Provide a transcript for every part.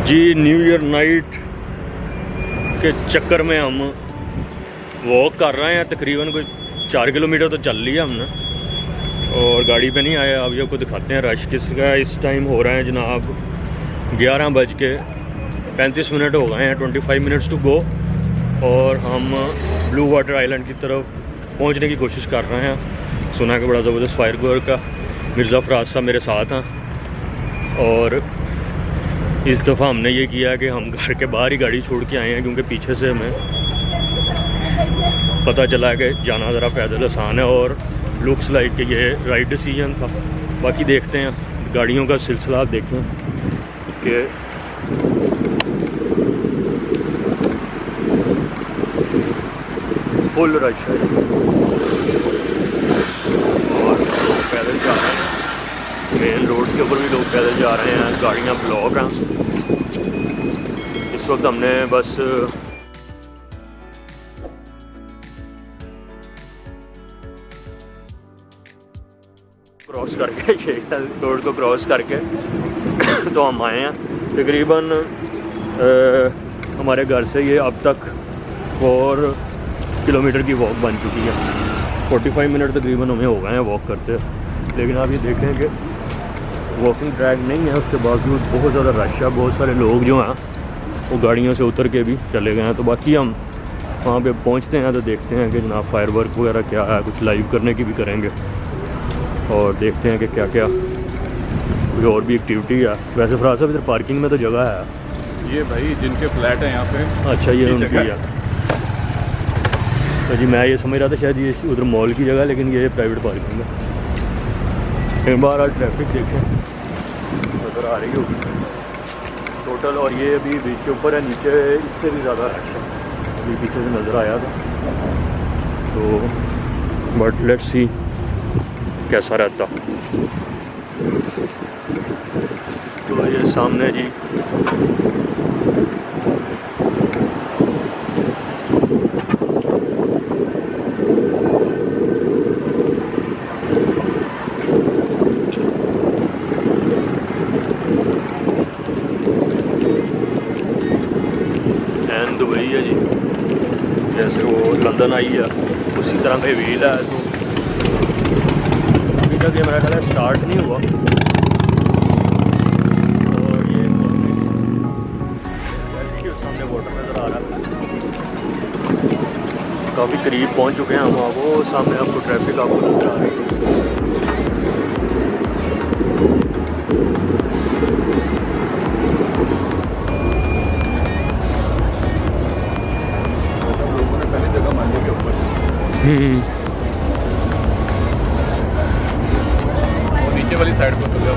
जी new year night के चक्कर में हम वॉक कर रहे हैं, तकरीबन कोई 4 किलोमीटर तो चल लिया हमने और गाड़ी पे नहीं आया। अभी आपको दिखाते हैं रश किसका। इस टाइम हो रहे हैं जनाब 11:35 हो गए हैं, 25 मिनट्स टू गो और हम ब्लू वाटर आइलैंड की तरफ पहुंचने की कोशिश कर रहे हैं। सुना कि बड़ा ज़बरदस्त फायर वर्क का मिर्ज़ा फराज साहब मेरे साथ हैं और इस दफ़ा हमने ये किया कि हम घर के बाहर ही गाड़ी छोड़ के आए हैं क्योंकि पीछे से हमें पता चला कि जाना ज़रा पैदल आसान है और लुक्स लाइक कि ये राइट डिसीजन था। बाकी देखते हैं गाड़ियों का सिलसिला, आप देखें कि फुल रश है और लोग पैदल जा रहे हैं। मेन रोड्स के ऊपर भी लोग पैदल जा रहे हैं, गाड़ियाँ ब्लॉक हैं। इस वक्त हमने बस क्रॉस करके शेख रोड को क्रॉस करके तो हम आए हैं। तकरीबन हमारे घर से ये अब तक 4 किलोमीटर की वॉक बन चुकी है। 45 मिनट तकरीबन हमें हो गए हैं वॉक करते, लेकिन आप ये देखें कि वॉकिंग ट्रैक नहीं है, उसके बावजूद बहुत ज़्यादा रश है। बहुत सारे लोग जो हैं वो गाड़ियों से उतर के भी चले गए हैं। तो बाकी हम वहाँ पे पहुँचते हैं तो देखते हैं कि जनाब फायर वर्क वगैरह क्या है, कुछ लाइव करने की भी करेंगे और देखते हैं कि क्या क्या कोई और भी एक्टिविटी है। वैसे फराज साहब इधर पार्किंग में तो जगह है। ये भाई जिनके फ्लैट हैं यहाँ पे, अच्छा ये उनकी है। तो जी मैं ये समझ रहा था शायद ये उधर मॉल की जगह, लेकिन ये प्राइवेट पार्किंग है। एक बार आज ट्रैफिक देखें नज़र आ रही होगी टोटल, और ये अभी बीच के ऊपर है, नीचे इससे भी ज़्यादा रश है। अभी पीछे से नज़र आया था तो बट लेट्स सी कैसा रहता। तो ये सामने जी दुबई है जी, जैसे वो लंदन आई है उसी तरह का व्हील है। तो अभी तक ये मेरा ख्याल है स्टार्ट नहीं हुआ और ये सामने वाटर नज़र आ रहा है। काफ़ी करीब पहुंच चुके हैं हम। वो सामने आपको ट्रैफिक आपको नज़र आ रही है। और नीचे वाली साइड पर तो जाओ।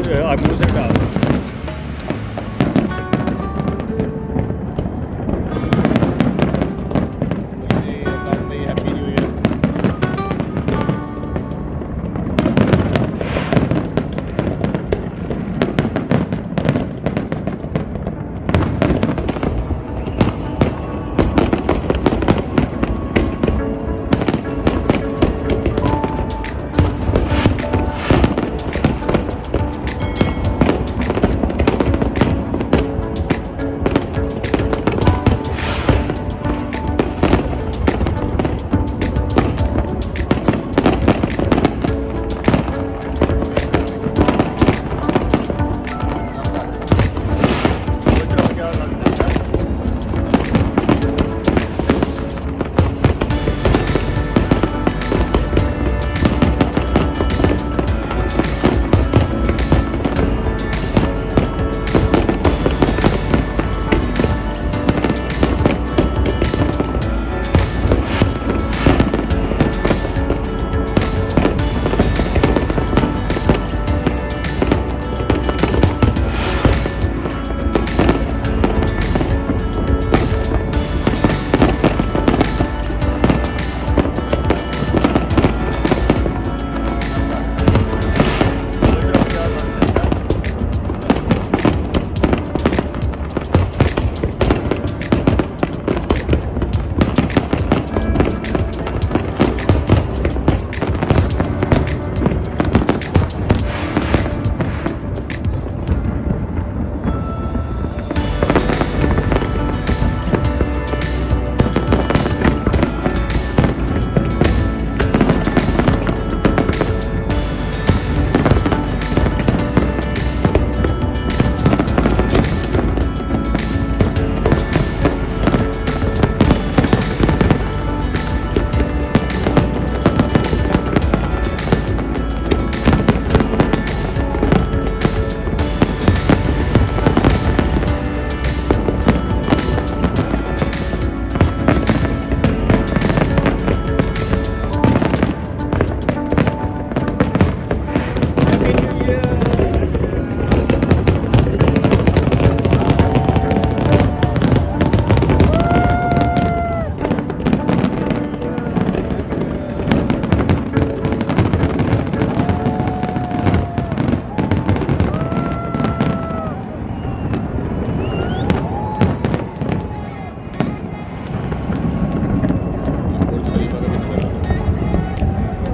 आगू से डाल हैप्पी न्यू ईयर।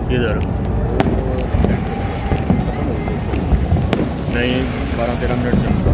किधर नहीं 12-13 मिनट चलता।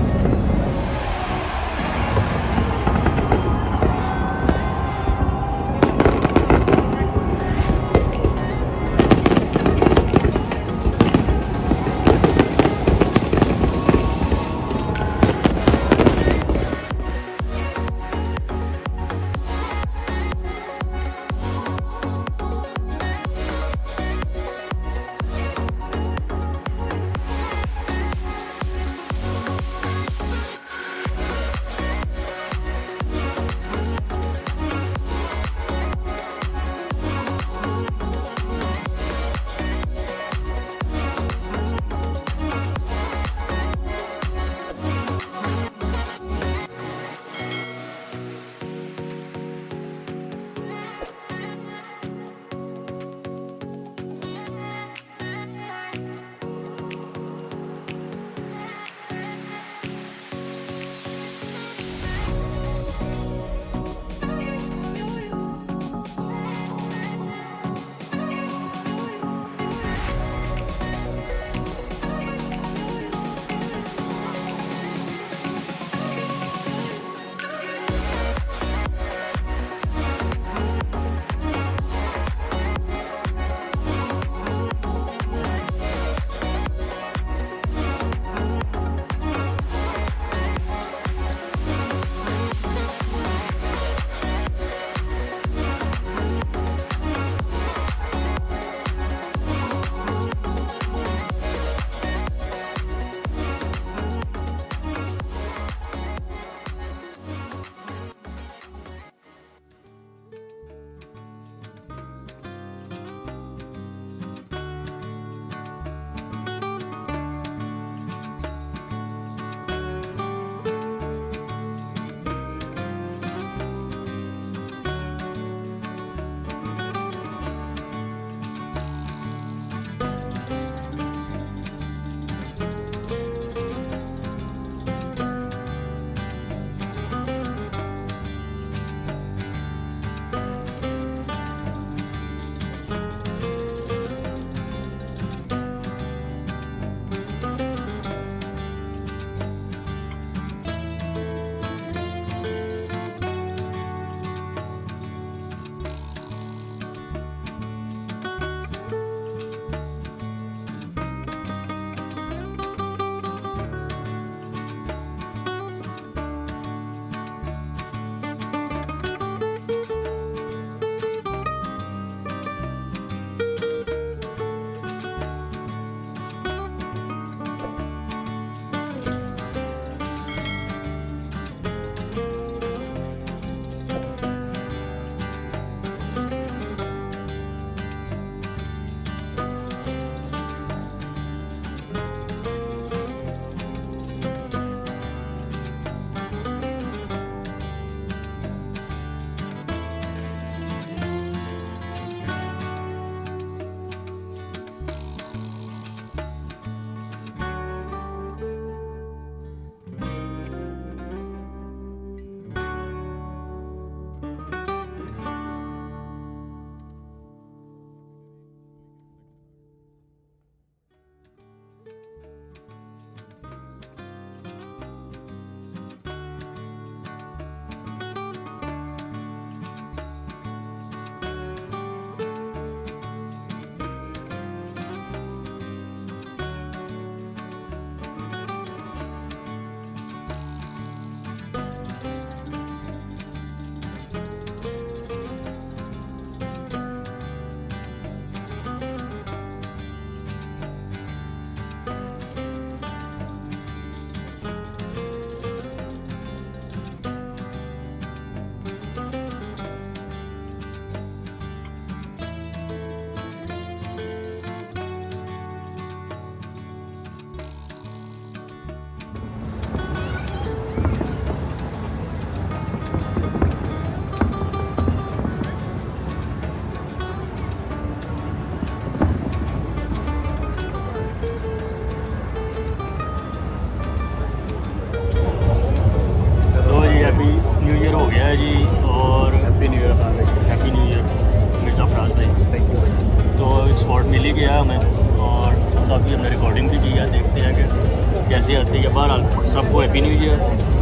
काफ़ी, हमने रिकॉर्डिंग भी की है, देखते हैं कि कैसे आती है। बहरहाल सबको हैप्पी न्यू ईयर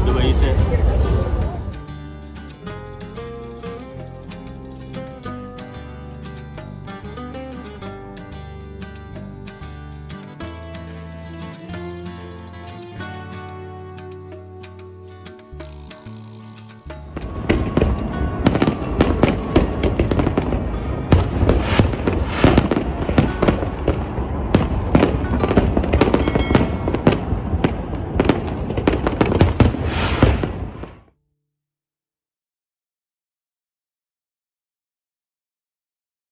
दुबई से।